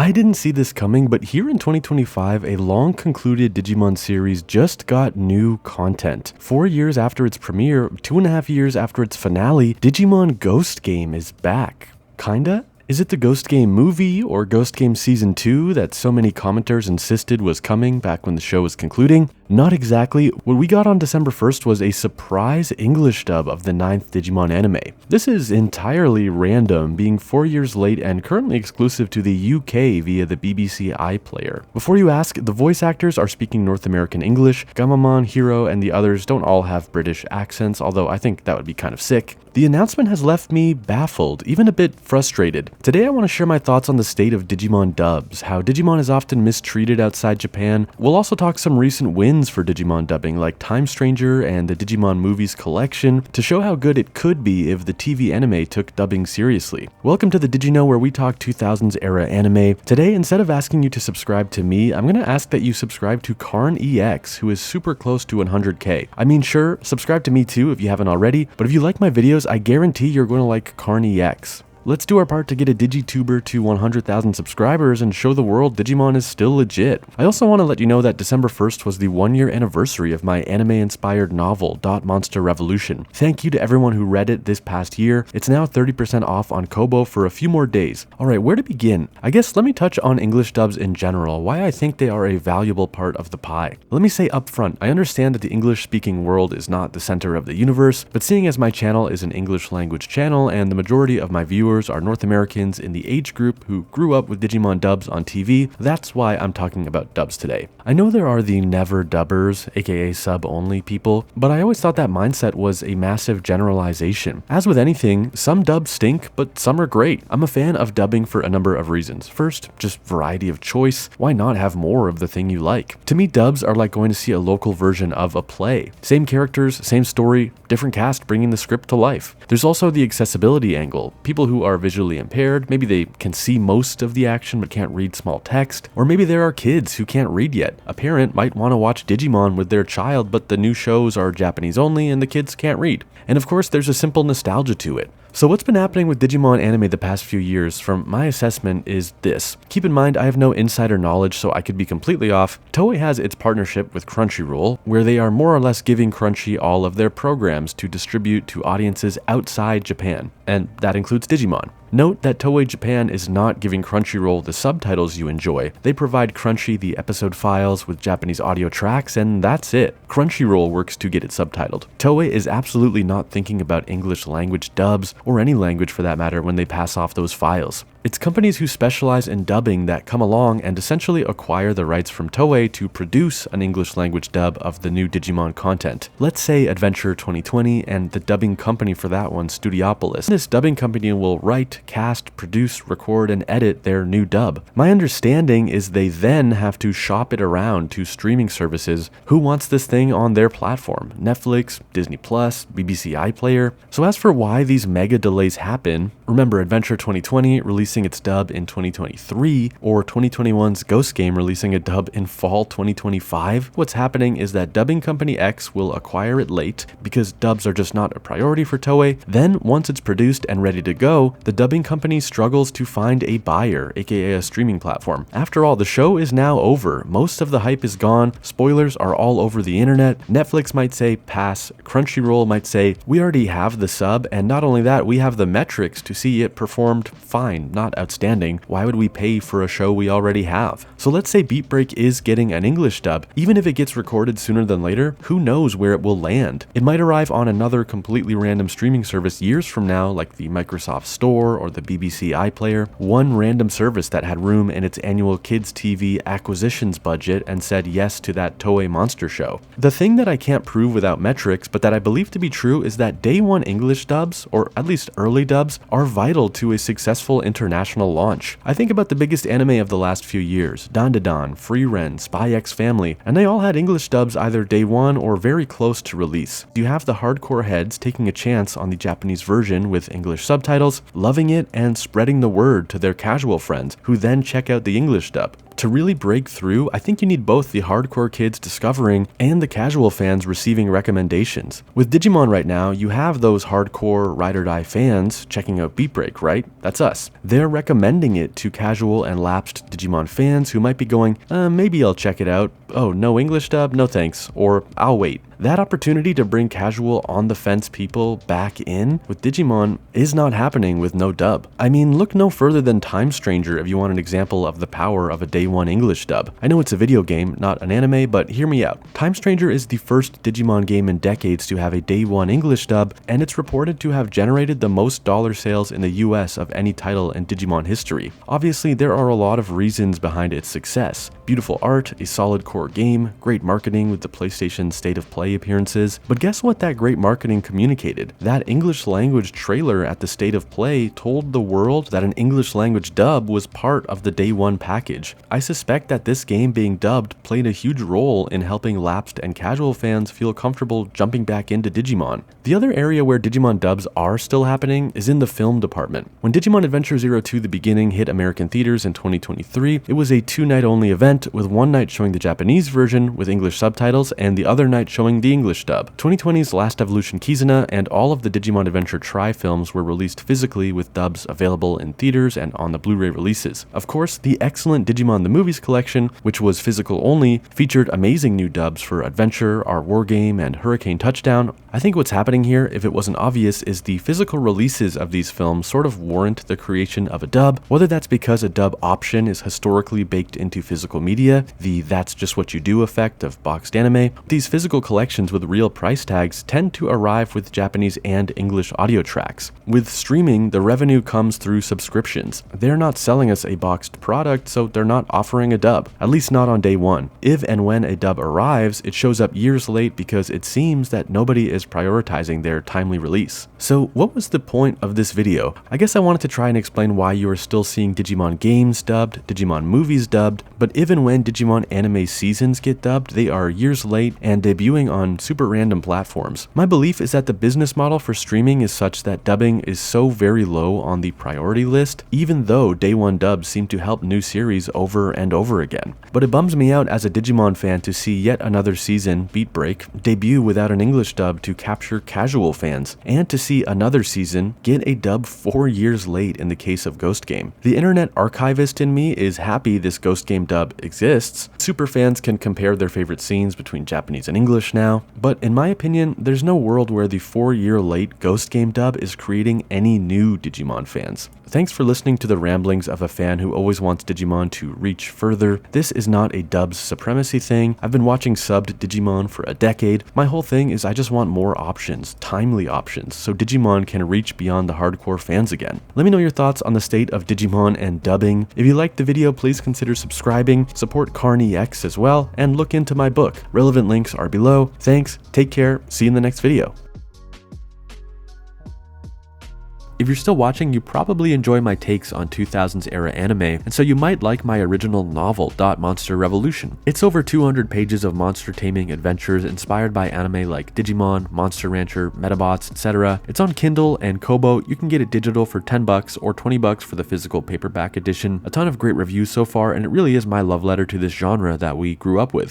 I didn't see this coming, but here in 2025, a long concluded Digimon series just got new content. 4 years after its premiere, 2.5 years after its finale, Digimon Ghost Game is back. Kinda? Is it the Ghost Game movie or Ghost Game Season 2 that so many commenters insisted was coming back when the show was concluding? Not exactly. What we got on December 1st was a surprise English dub of the 9th Digimon anime. This is entirely random, being 4 years late and currently exclusive to the UK via the BBC iPlayer. Before you ask, the voice actors are speaking North American English. Gamamon, Hiro, and the others don't all have British accents, although I think that would be kind of sick. The announcement has left me baffled, even a bit frustrated. Today I want to share my thoughts on the state of Digimon dubs, how Digimon is often mistreated outside Japan. We'll also talk some recent wins for Digimon dubbing like Time Stranger and the Digimon Movies collection to show how good it could be if the TV anime took dubbing seriously. Welcome to the DIGIKnow, where we talk 2000s era anime. Today, instead of asking you to subscribe to me, I'm going to ask that you subscribe to KarnEX, who is super close to 100k. I mean, sure, subscribe to me too if you haven't already, but if you like my videos, I guarantee you're going to like KarnEX. Let's do our part to get a DigiTuber to 100,000 subscribers and show the world Digimon is still legit. I also want to let you know that December 1st was the 1-year anniversary of my anime-inspired novel, Dot Monster Revolution. Thank you to everyone who read it this past year. It's now 30% off on Kobo for a few more days. Alright, where to begin? I guess let me touch on English dubs in general, why I think they are a valuable part of the pie. Let me say up front, I understand that the English-speaking world is not the center of the universe, but seeing as my channel is an English language channel and the majority of my viewers are North Americans in the age group who grew up with Digimon dubs on TV, that's why I'm talking about dubs today. I know there are the never dubbers, aka sub-only people, but I always thought that mindset was a massive generalization. As with anything, some dubs stink, but some are great. I'm a fan of dubbing for a number of reasons. First, just variety of choice. Why not have more of the thing you like? To me, dubs are like going to see a local version of a play. Same characters, same story, different cast bringing the script to life. There's also the accessibility angle. People who are visually impaired, maybe they can see most of the action but can't read small text, or maybe there are kids who can't read yet. A parent might want to watch Digimon with their child, but the new shows are Japanese only and the kids can't read. And of course, there's a simple nostalgia to it. So what's been happening with Digimon anime the past few years, from my assessment, is this. Keep in mind, I have no insider knowledge, so I could be completely off. Toei has its partnership with Crunchyroll, where they are more or less giving Crunchy all of their programs to distribute to audiences outside Japan, and that includes Digimon. Note that Toei Japan is not giving Crunchyroll the subtitles you enjoy. They provide Crunchy the episode files with Japanese audio tracks, and that's it. Crunchyroll works to get it subtitled. Toei is absolutely not thinking about English language dubs, or any language for that matter, when they pass off those files. It's companies who specialize in dubbing that come along and essentially acquire the rights from Toei to produce an English language dub of the new Digimon content. Let's say Adventure 2020 and the dubbing company for that one, Studiopolis. This dubbing company will write, cast, produce, record, and edit their new dub. My understanding is they then have to shop it around to streaming services who wants this thing on their platform. Netflix, Disney+, BBC iPlayer. So as for why these mega delays happen, remember Adventure 2020 releasing its dub in 2023, or 2021's Ghost Game releasing a dub in fall 2025. What's happening is that dubbing company X will acquire it late because dubs are just not a priority for Toei. Then once it's produced and ready to go, the dubbing company struggles to find a buyer, aka a streaming platform. After all, the show is now over. Most of the hype is gone. Spoilers are all over the internet. Netflix might say pass. Crunchyroll might say we already have the sub, and not only that, we have the metrics to see it performed fine, not outstanding. Why would we pay for a show we already have? So let's say Beatbreak is getting an English dub. Even if it gets recorded sooner than later, who knows where it will land? It might arrive on another completely random streaming service years from now, like the Microsoft Store or the BBC iPlayer, one random service that had room in its annual Kids TV acquisitions budget and said yes to that Toei monster show. The thing that I can't prove without metrics, but that I believe to be true, is that day one English dubs, or at least early dubs, are vital to a successful international launch. I think about the biggest anime of the last few years, Dandadan, Frieren, Spy X Family, and they all had English dubs either day one or very close to release. You have the hardcore heads taking a chance on the Japanese version with English subtitles, loving it, and spreading the word to their casual friends, who then check out the English dub. To really break through, I think you need both the hardcore kids discovering and the casual fans receiving recommendations. With Digimon right now, you have those hardcore ride-or-die fans checking out Beatbreak, right? That's us. They're recommending it to casual and lapsed Digimon fans who might be going, maybe I'll check it out. Oh, no English dub? No thanks. Or I'll wait. That opportunity to bring casual on-the-fence people back in with Digimon is not happening with no dub. I mean, look no further than Time Stranger if you want an example of the power of a day one English dub. I know it's a video game, not an anime, but hear me out. Time Stranger is the first Digimon game in decades to have a day one English dub, and it's reported to have generated the most dollar sales in the US of any title in Digimon history. Obviously, there are a lot of reasons behind its success. Beautiful art, a solid core game, great marketing with the PlayStation State of Play appearances, but guess what that great marketing communicated? That English language trailer at the State of Play told the world that an English language dub was part of the day one package. I suspect that this game being dubbed played a huge role in helping lapsed and casual fans feel comfortable jumping back into Digimon. The other area where Digimon dubs are still happening is in the film department. When Digimon Adventure 02 The Beginning hit American theaters in 2023, it was a 2-night only event with one night showing the Japanese version with English subtitles and the other night showing the English dub. 2020's Last Evolution Kizuna and all of the Digimon Adventure Tri films were released physically with dubs available in theaters and on the Blu-ray releases. Of course, the excellent Digimon the Movies collection, which was physical only, featured amazing new dubs for Adventure, Our War Game, and Hurricane Touchdown. I think what's happening here, if it wasn't obvious, is the physical releases of these films sort of warrant the creation of a dub, whether that's because a dub option is historically baked into physical media, the that's just what you do effect of boxed anime. These physical collections with real price tags tend to arrive with Japanese and English audio tracks. With streaming, the revenue comes through subscriptions. They're not selling us a boxed product, so they're not offering a dub, at least not on day one. If and when a dub arrives, it shows up years late because it seems that nobody is prioritizing their timely release. So what was the point of this video? I guess I wanted to try and explain why you are still seeing Digimon games dubbed, Digimon movies dubbed, but if and when Digimon anime seasons get dubbed, they are years late and debuting on super random platforms. My belief is that the business model for streaming is such that dubbing is so very low on the priority list, even though day one dubs seem to help new series over and over again. But it bums me out as a Digimon fan to see yet another season, Beatbreak, debut without an English dub to capture casual fans, and to see another season get a dub 4 years late in the case of Ghost Game. The internet archivist in me is happy this Ghost Game dub exists. Super fans can compare their favorite scenes between Japanese and English now, but in my opinion, there's no world where the 4-year late Ghost Game dub is creating any new Digimon fans. Thanks for listening to the ramblings of a fan who always wants Digimon to reach further. This is not a dubs supremacy thing. I've been watching subbed Digimon for a decade. My whole thing is I just want more options, timely options, so Digimon can reach beyond the hardcore fans again. Let me know your thoughts on the state of Digimon and dubbing. If you liked the video, please consider subscribing, support CarneyX as well, and look into my book. Relevant links are below. Thanks, take care, see you in the next video. If you're still watching, you probably enjoy my takes on 2000s era anime, and so you might like my original novel, Monster Revolution. It's over 200 pages of monster taming adventures inspired by anime like Digimon, Monster Rancher, Metabots, etc. It's on Kindle and Kobo. You can get it digital for $10 or $20 for the physical paperback edition. A ton of great reviews so far, and it really is my love letter to this genre that we grew up with.